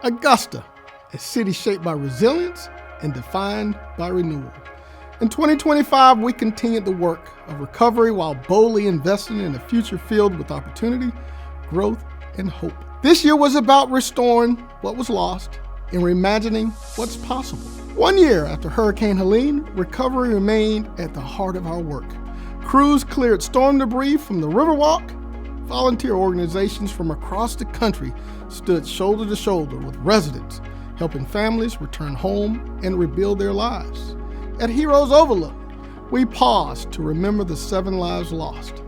Augusta, a city shaped by resilience and defined by renewal. In 2025, we continued the work of recovery while boldly investing in a future filled with opportunity, growth, and hope. This year was about restoring what was lost and reimagining what's possible. 1 year after Hurricane Helene, recovery remained at the heart of our work. Crews cleared storm debris from the Riverwalk. Volunteer organizations from across the country stood shoulder to shoulder with residents, helping families return home and rebuild their lives. At Heroes Overlook, we paused to remember the 7 lives lost,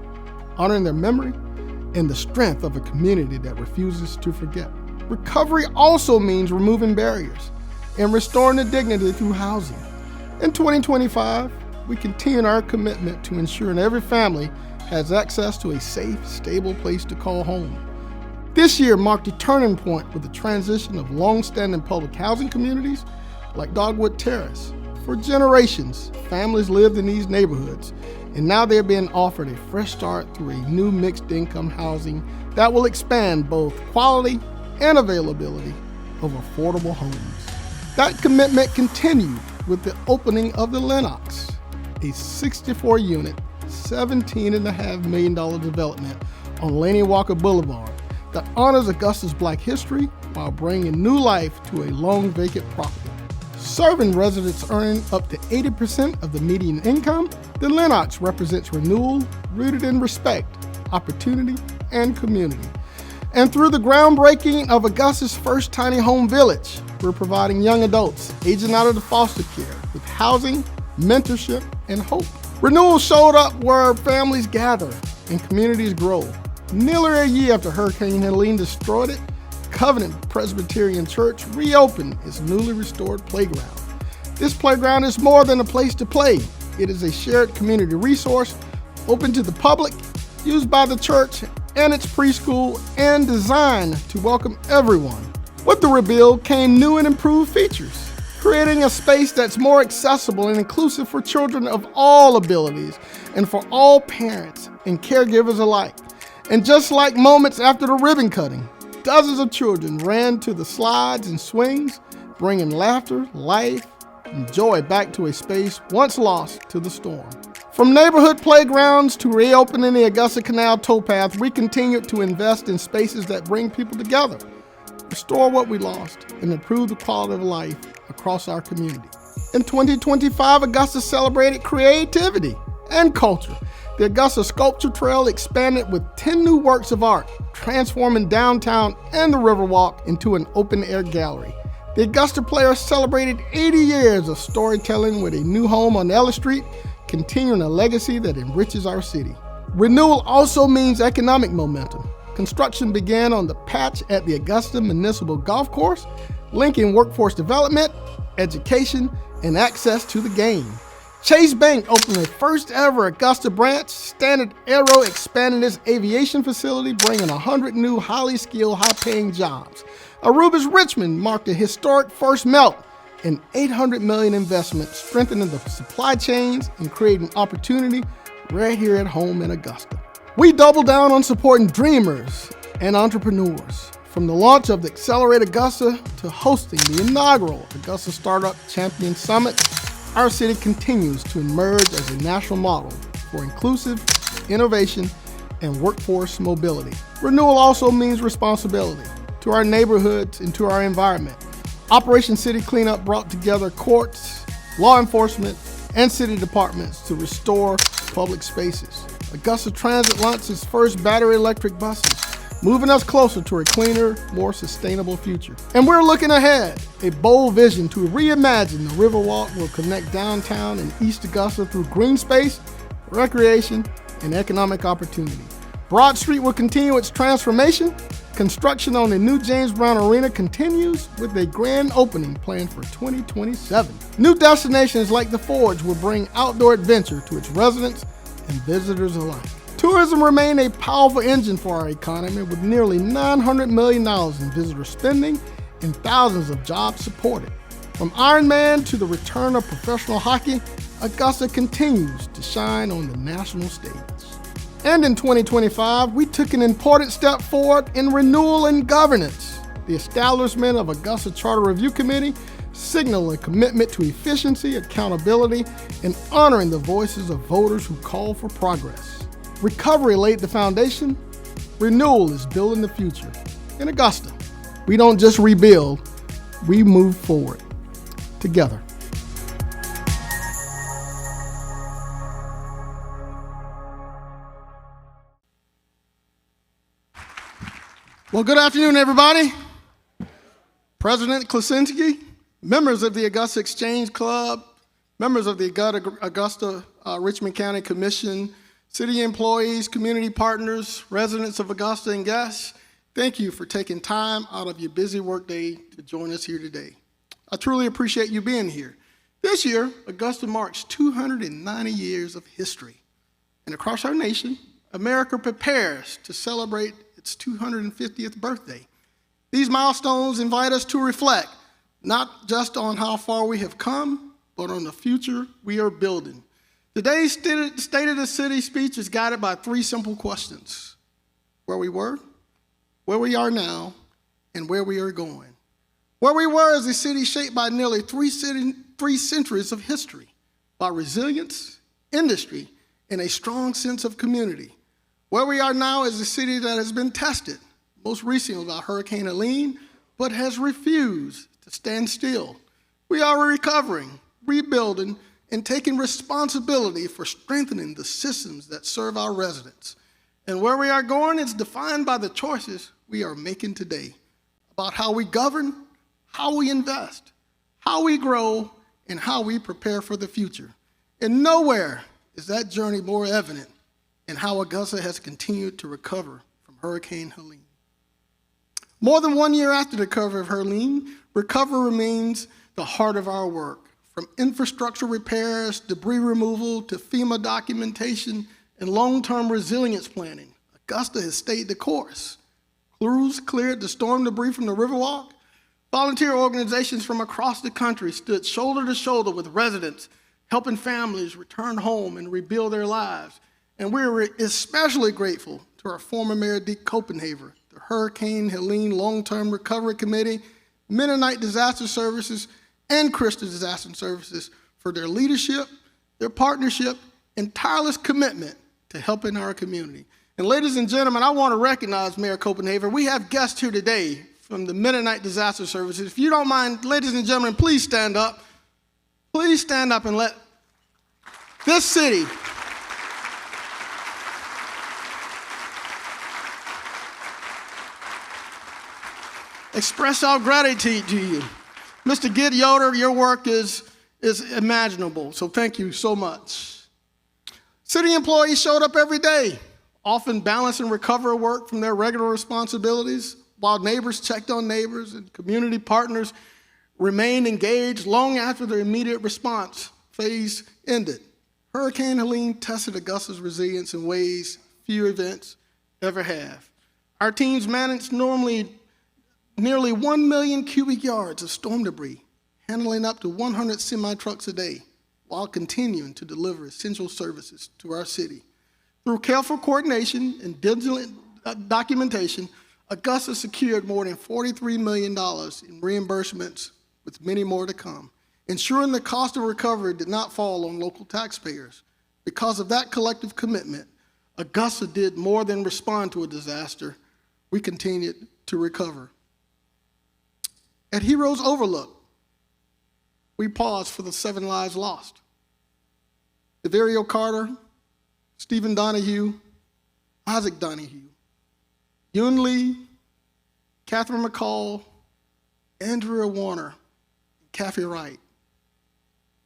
honoring their memory and the strength of a community that refuses to forget. Recovery also means removing barriers and restoring the dignity through housing. In 2025, we continue our commitment to ensuring every family has access to a safe, stable place to call home. This year marked a turning point with the transition of long-standing public housing communities like Dogwood Terrace. For generations, families lived in these neighborhoods, and now they're being offered a fresh start through a new mixed-income housing that will expand both quality and availability of affordable homes. That commitment continued with the opening of the Lenox, a 64-unit, $17.5 million development on Laney Walker Boulevard that honors Augusta's Black history while bringing new life to a long vacant property. Serving residents earning up to 80% of the median income, the Lenox represents renewal rooted in respect, opportunity, and community. And through the groundbreaking of Augusta's first tiny home village, we're providing young adults aging out of the foster care with housing, mentorship, and hope. Renewal showed up where families gather and communities grow. Nearly a year after Hurricane Helene destroyed it, Covenant Presbyterian Church reopened its newly restored playground. This playground is more than a place to play. It is a shared community resource, open to the public, used by the church and its preschool, and designed to welcome everyone. With the rebuild came new and improved features, creating a space that's more accessible and inclusive for children of all abilities and for all parents and caregivers alike. And just like moments after the ribbon cutting, dozens of children ran to the slides and swings, bringing laughter, life, and joy back to a space once lost to the storm. From neighborhood playgrounds to reopening the Augusta Canal towpath, we continue to invest in spaces that bring people together, restore what we lost, and improve the quality of life across our community. In 2025, Augusta celebrated creativity and culture. The Augusta Sculpture Trail expanded with 10 new works of art, transforming downtown and the Riverwalk into an open-air gallery. The Augusta Players celebrated 80 years of storytelling with a new home on Ellis Street, continuing a legacy that enriches our city. Renewal also means economic momentum. Construction began on the patch at the Augusta Municipal Golf Course, linking workforce development, education, and access to the game. Chase Bank opened their first ever Augusta branch. Standard Aero expanded its aviation facility, bringing 100 new highly skilled, high-paying jobs. Aruba's Richmond marked a historic first melt, an $800 million investment, strengthening the supply chains and creating opportunity right here at home in Augusta. We double down on supporting dreamers and entrepreneurs. From the launch of the Accelerate Augusta to hosting the inaugural Augusta Startup Champion Summit, our city continues to emerge as a national model for inclusive innovation and workforce mobility. Renewal also means responsibility to our neighborhoods and to our environment. Operation City Cleanup brought together courts, law enforcement, and city departments to restore public spaces. Augusta Transit launched its first battery electric buses, moving us closer to a cleaner, more sustainable future. And we're looking ahead. A bold vision to reimagine the Riverwalk will connect downtown and East Augusta through green space, recreation, and economic opportunity. Broad Street will continue its transformation. Construction on the new James Brown Arena continues with a grand opening planned for 2027. New destinations like the Forge will bring outdoor adventure to its residents and visitors alike. Tourism remained a powerful engine for our economy, with nearly $900 million in visitor spending and thousands of jobs supported. From Ironman to the return of professional hockey, Augusta continues to shine on the national stage. And in 2025, we took an important step forward in renewal and governance. The establishment of Augusta Charter Review Committee signal a commitment to efficiency, accountability, and honoring the voices of voters who call for progress. Recovery laid the foundation. Renewal is building the future. In Augusta, we don't just rebuild, we move forward together. Well, good afternoon, everybody. President Klasinski, members of the Augusta Exchange Club, members of the Augusta Richmond County Commission, city employees, community partners, residents of Augusta, and guests, thank you for taking time out of your busy workday to join us here today. I truly appreciate you being here. This year, Augusta marks 290 years of history. And across our nation, America prepares to celebrate its 250th birthday. These milestones invite us to reflect, not just on how far we have come, but on the future we are building. Today's State of the City speech is guided by three simple questions: where we were, where we are now, and where we are going. Where we were is a city shaped by nearly three centuries of history, by resilience, industry, and a strong sense of community. Where we are now is a city that has been tested, most recently by Hurricane Helene, but has refused to stand still. We are recovering, rebuilding, and taking responsibility for strengthening the systems that serve our residents. And where we are going is defined by the choices we are making today about how we govern, how we invest, how we grow, and how we prepare for the future. And nowhere is that journey more evident in how Augusta has continued to recover from Hurricane Helene. More than 1 year after the recovery of Helene, recovery remains the heart of our work. From infrastructure repairs, debris removal, to FEMA documentation, and long-term resilience planning, Augusta has stayed the course. Crews cleared the storm debris from the Riverwalk. Volunteer organizations from across the country stood shoulder to shoulder with residents, helping families return home and rebuild their lives. And we're especially grateful to our former Mayor Deke Copenhaver, the Hurricane Helene Long-Term Recovery Committee, Mennonite Disaster Services, and Christian Disaster Services for their leadership, their partnership, and tireless commitment to helping our community. And ladies and gentlemen, I want to recognize Mayor Copenhaver. We have guests here today from the Mennonite Disaster Services. If you don't mind, ladies and gentlemen, please stand up. Please stand up and let this city express our gratitude to you. Mr. Gid Yoder, your work is imaginable, so thank you so much. City employees showed up every day, often balancing recovery work from their regular responsibilities, while neighbors checked on neighbors and community partners remained engaged long after the immediate response phase ended. Hurricane Helene tested Augusta's resilience in ways few events ever have. Our teams managed nearly 1 million cubic yards of storm debris, handling up to 100 semi-trucks a day, while continuing to deliver essential services to our city. Through careful coordination and digital documentation, Augusta secured more than $43 million in reimbursements, with many more to come, ensuring the cost of recovery did not fall on local taxpayers. Because of that collective commitment, Augusta did more than respond to a disaster. We continued to recover. At Heroes Overlook, we paused for the 7 lives lost. Deverio Carter, Stephen Donahue, Isaac Donahue, Yun Lee, Catherine McCall, Andrea Warner, and Kathy Wright.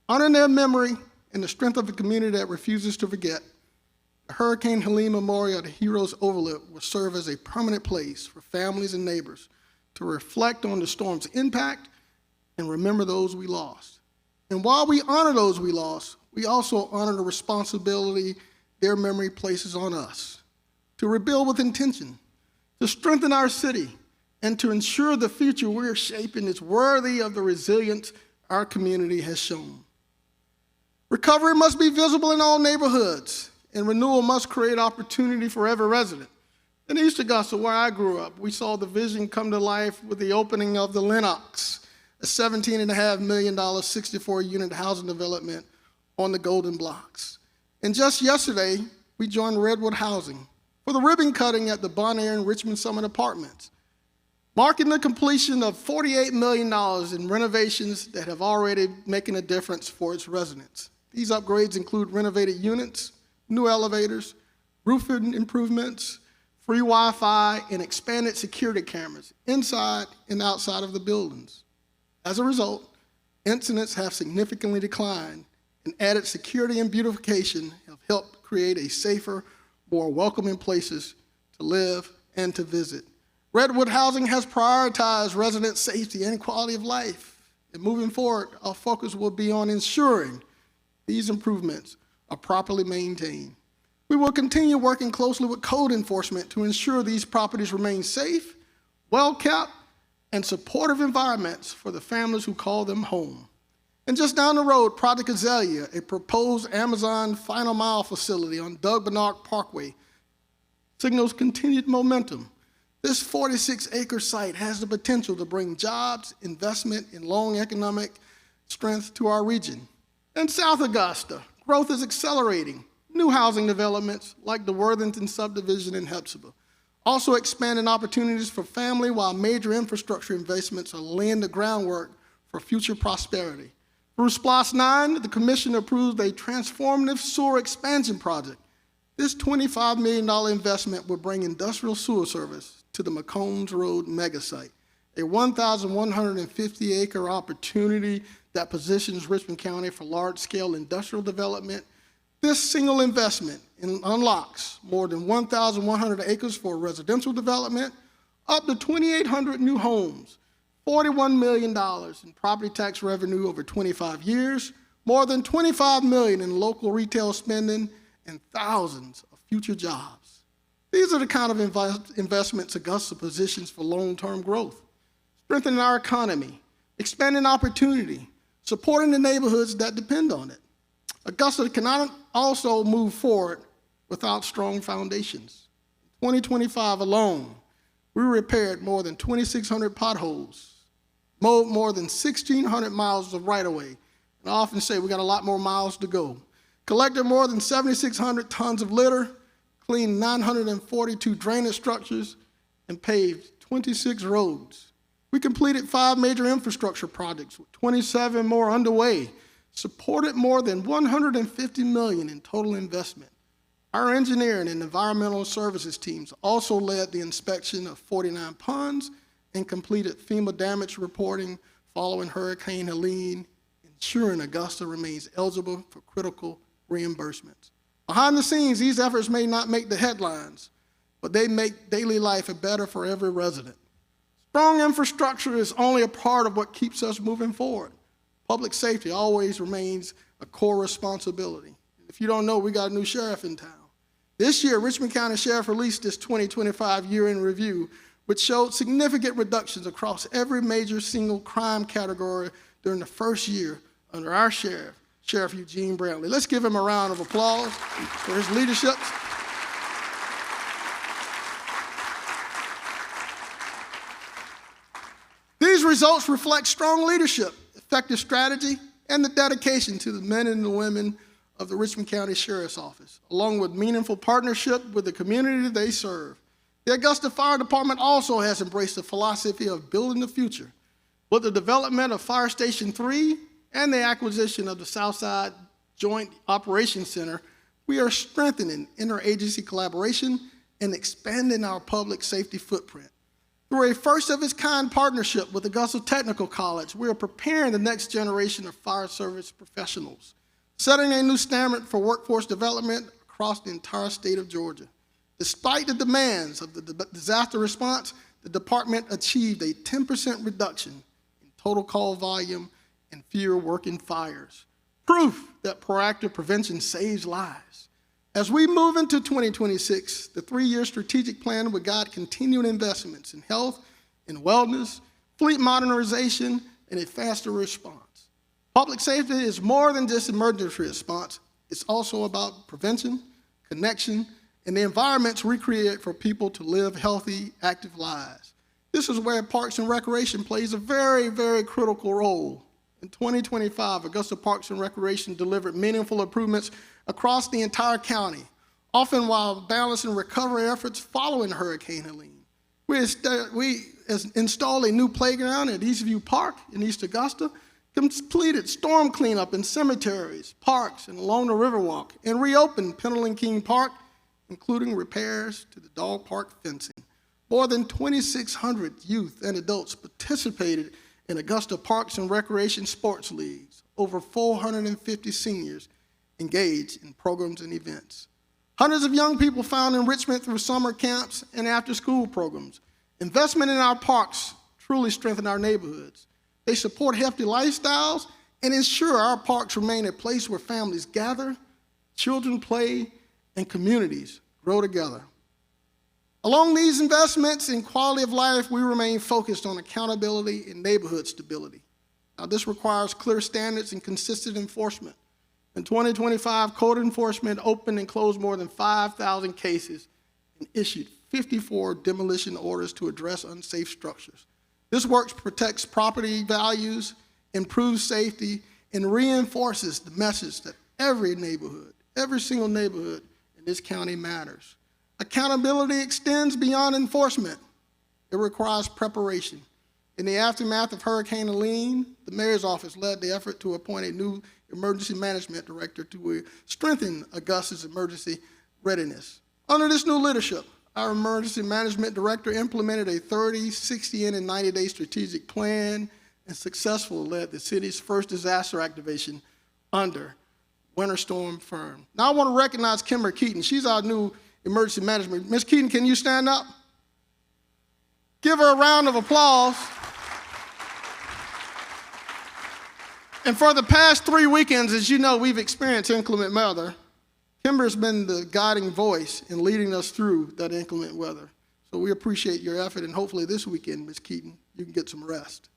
Honoring their memory and the strength of a community that refuses to forget, the Hurricane Helene Memorial at Heroes Overlook will serve as a permanent place for families and neighbors to reflect on the storm's impact and remember those we lost. And while we honor those we lost, we also honor the responsibility their memory places on us to rebuild with intention, to strengthen our city, and to ensure the future we're shaping is worthy of the resilience our community has shown. Recovery must be visible in all neighborhoods, and renewal must create opportunity for every resident. In East Augusta, where I grew up, we saw the vision come to life with the opening of the Lenox, a $17.5 million 64-unit housing development on the Golden Blocks. And just yesterday, we joined Redwood Housing for the ribbon cutting at the Bon Air and Richmond Summit Apartments, marking the completion of $48 million in renovations that have already making a difference for its residents. These upgrades include renovated units, new elevators, roofing improvements, free Wi-Fi, and expanded security cameras inside and outside of the buildings. As a result, incidents have significantly declined, and added security and beautification have helped create a safer, more welcoming places to live and to visit. Redwood Housing has prioritized resident safety and quality of life. And moving forward, our focus will be on ensuring these improvements are properly maintained. We will continue working closely with code enforcement to ensure these properties remain safe, well-kept, and supportive environments for the families who call them home. And just down the road, Project Azalea, a proposed Amazon final mile facility on Doug Bernard Parkway, signals continued momentum. This 46-acre site has the potential to bring jobs, investment, and long economic strength to our region. In South Augusta, growth is accelerating. New housing developments like the Worthington subdivision in Hepzibah, also expanding opportunities for family while major infrastructure investments are laying the groundwork for future prosperity. Through SPLOST 9, the Commission approved a transformative sewer expansion project. This $25 million investment will bring industrial sewer service to the McCombs Road megasite, a 1,150-acre opportunity that positions Richmond County for large-scale industrial development. This single investment unlocks more than 1,100 acres for residential development, up to 2,800 new homes, $41 million in property tax revenue over 25 years, more than $25 million in local retail spending, and thousands of future jobs. These are the kind of investments Augusta positions for long-term growth, strengthening our economy, expanding opportunity, supporting the neighborhoods that depend on it. Augusta cannot also move forward without strong foundations. In 2025 alone, we repaired more than 2,600 potholes, mowed more than 1,600 miles of right-of-way, and I often say we got a lot more miles to go, collected more than 7,600 tons of litter, cleaned 942 drainage structures, and paved 26 roads. We completed 5 major infrastructure projects with 27 more underway, supported more than $150 million in total investment. Our engineering and environmental services teams also led the inspection of 49 ponds and completed FEMA damage reporting following Hurricane Helene, ensuring Augusta remains eligible for critical reimbursements. Behind the scenes, these efforts may not make the headlines, but they make daily life better for every resident. Strong infrastructure is only a part of what keeps us moving forward. Public safety always remains a core responsibility. If you don't know, we got a new sheriff in town. This year, Richmond County Sheriff released this 2025 year-end review, which showed significant reductions across every major single crime category during the first year under our sheriff, Sheriff Eugene Brantley. Let's give him a round of applause for his leadership. These results reflect strong leadership, effective strategy, and the dedication to the men and the women of the Richmond County Sheriff's Office, along with meaningful partnership with the community they serve. The Augusta Fire Department also has embraced the philosophy of building the future. With the development of Fire Station 3 and the acquisition of the Southside Joint Operations Center, we are strengthening interagency collaboration and expanding our public safety footprint. Through a first-of-its-kind partnership with Augusta Technical College, we are preparing the next generation of fire service professionals, setting a new standard for workforce development across the entire state of Georgia. Despite the demands of the disaster response, the department achieved a 10% reduction in total call volume and fewer working fires, proof that proactive prevention saves lives. As we move into 2026, the 3-year strategic plan will guide continuing investments in health and wellness, fleet modernization, and a faster response. Public safety is more than just emergency response. It's also about prevention, connection, and the environments we create for people to live healthy, active lives. This is where Parks and Recreation plays a very, very critical role. In 2025, Augusta Parks and Recreation delivered meaningful improvements across the entire county, often while balancing recovery efforts following Hurricane Helene. We installed a new playground at Eastview Park in East Augusta, completed storm cleanup in cemeteries, parks, and along the Riverwalk, and reopened Pendleton King Park, including repairs to the dog park fencing. More than 2,600 youth and adults participated in Augusta Parks and Recreation sports leagues. Over 450 seniors engaged in programs and events. Hundreds of young people found enrichment through summer camps and after-school programs. Investment in our parks truly strengthen our neighborhoods. They support healthy lifestyles and ensure our parks remain a place where families gather, children play, and communities grow together. Along these investments in quality of life, we remain focused on accountability and neighborhood stability. Now, this requires clear standards and consistent enforcement. In 2025, code enforcement opened and closed more than 5,000 cases and issued 54 demolition orders to address unsafe structures. This work protects property values, improves safety, and reinforces the message that every neighborhood, every single neighborhood in this county matters. Accountability extends beyond enforcement. It requires preparation. In the aftermath of Hurricane Helene, the mayor's office led the effort to appoint a new emergency management director to strengthen Augusta's emergency readiness. Under this new leadership, our emergency management director implemented a 30, 60, and 90-day strategic plan and successfully led the city's first disaster activation under Winter Storm Fern. Now I want to recognize Kimber Keaton. She's our new emergency management. Ms. Keaton, can you stand up? Give her a round of applause. And for the past 3 weekends, as you know, we've experienced inclement weather. Kimber's been the guiding voice in leading us through that inclement weather. So we appreciate your effort, and hopefully this weekend, Ms. Keaton, you can get some rest.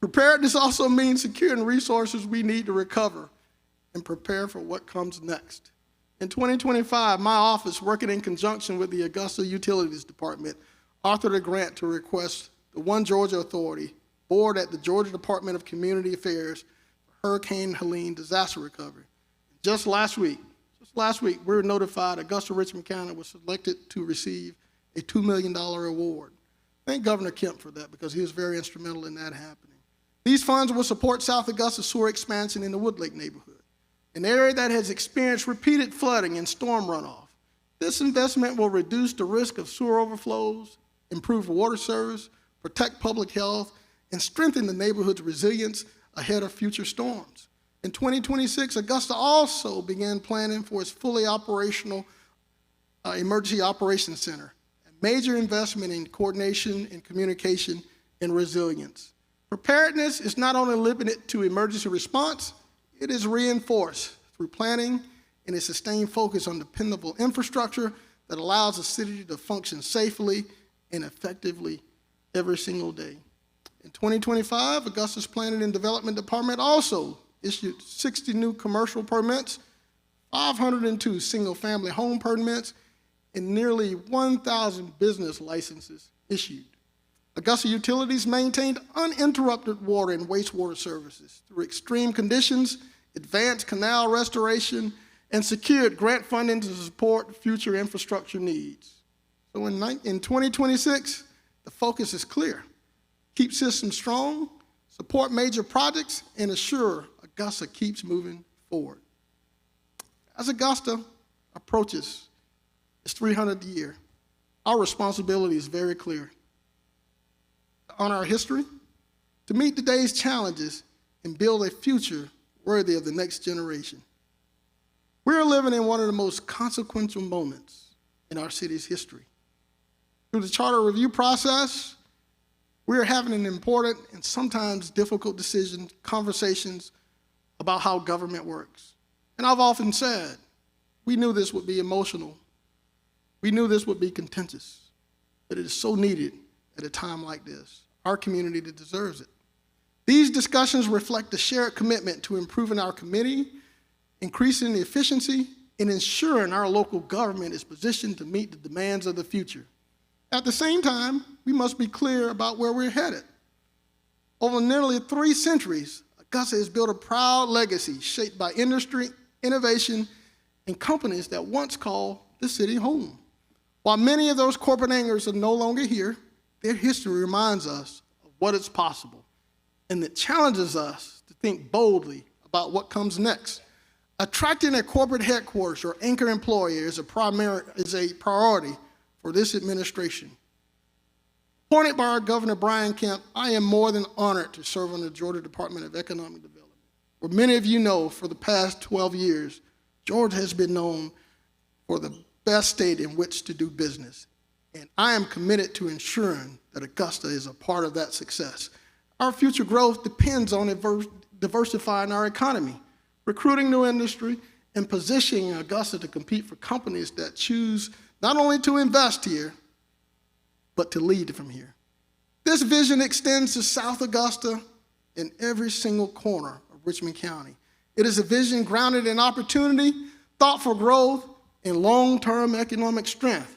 Preparedness also means securing resources we need to recover and prepare for what comes next. In 2025, my office, working in conjunction with the Augusta Utilities Department, authored a grant to request the One Georgia Authority board at the Georgia Department of Community Affairs for Hurricane Helene disaster recovery. Just last week, we were notified Augusta-Richmond County was selected to receive a $2 million award. Thank Governor Kemp for that, because he was very instrumental in that happening. These funds will support South Augusta sewer expansion in the Woodlake neighborhood, an area that has experienced repeated flooding and storm runoff. This investment will reduce the risk of sewer overflows, improve water service, protect public health, and strengthen the neighborhood's resilience ahead of future storms. In 2026, Augusta also began planning for its fully operational Emergency Operations Center, a major investment in coordination and communication and resilience. Preparedness is not only limited to emergency response, it is reinforced through planning and a sustained focus on dependable infrastructure that allows the city to function safely and effectively every single day. In 2025, Augusta's Planning and Development Department also issued 60 new commercial permits, 502 single-family home permits, and nearly 1,000 business licenses issued. Augusta Utilities maintained uninterrupted water and wastewater services through extreme conditions, advanced canal restoration, and secured grant funding to support future infrastructure needs. So in 2026, the focus is clear. Keep systems strong, support major projects, and assure Augusta keeps moving forward. As Augusta approaches its 300th year, our responsibility is very clear. To honor our history, to meet today's challenges, and build a future worthy of the next generation. We're living in one of the most consequential moments in our city's history. Through the charter review process, we're having an important and sometimes difficult conversations about how government works. And I've often said, we knew this would be emotional. We knew this would be contentious, but it is so needed at a time like this. Our community deserves it. These discussions reflect a shared commitment to improving our committee, increasing the efficiency, in ensuring our local government is positioned to meet the demands of the future. At the same time, we must be clear about where we're headed. Over nearly 3 centuries, Augusta has built a proud legacy shaped by industry, innovation, and companies that once called the city home. While many of those corporate anchors are no longer here, their history reminds us of what is possible, and it challenges us to think boldly about what comes next. Attracting a corporate headquarters or anchor employer is a priority for this administration. Appointed by our Governor Brian Kemp, I am more than honored to serve on the Georgia Department of Economic Development, where many of you know for the past 12 years, Georgia has been known for the best state in which to do business. And I am committed to ensuring that Augusta is a part of that success. Our future growth depends on diversifying our economy, recruiting new industry, and positioning Augusta to compete for companies that choose not only to invest here, but to lead from here. This vision extends to South Augusta in every single corner of Richmond County. It is a vision grounded in opportunity, thoughtful growth, and long-term economic strength.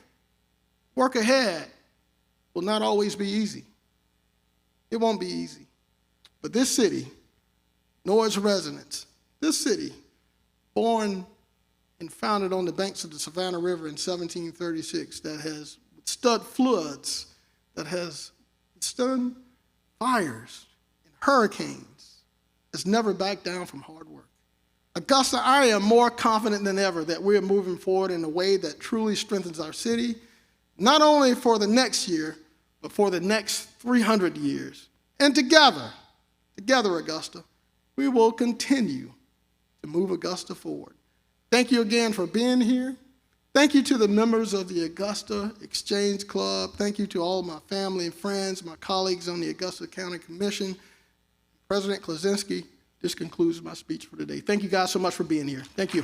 Work ahead will not always be easy. It won't be easy. But this city, nor its residents, this city, born and founded on the banks of the Savannah River in 1736, that has withstood floods, that has withstood fires and hurricanes, has never backed down from hard work. Augusta, I am more confident than ever that we are moving forward in a way that truly strengthens our city, not only for the next year, but for the next 300 years. And together, Augusta, we will continue to move Augusta forward. Thank you again for being here. Thank you to the members of the Augusta Exchange Club. Thank you to all of my family and friends, my colleagues on the Augusta County Commission. President Klaczynski, this concludes my speech for today. Thank you guys so much for being here. Thank you.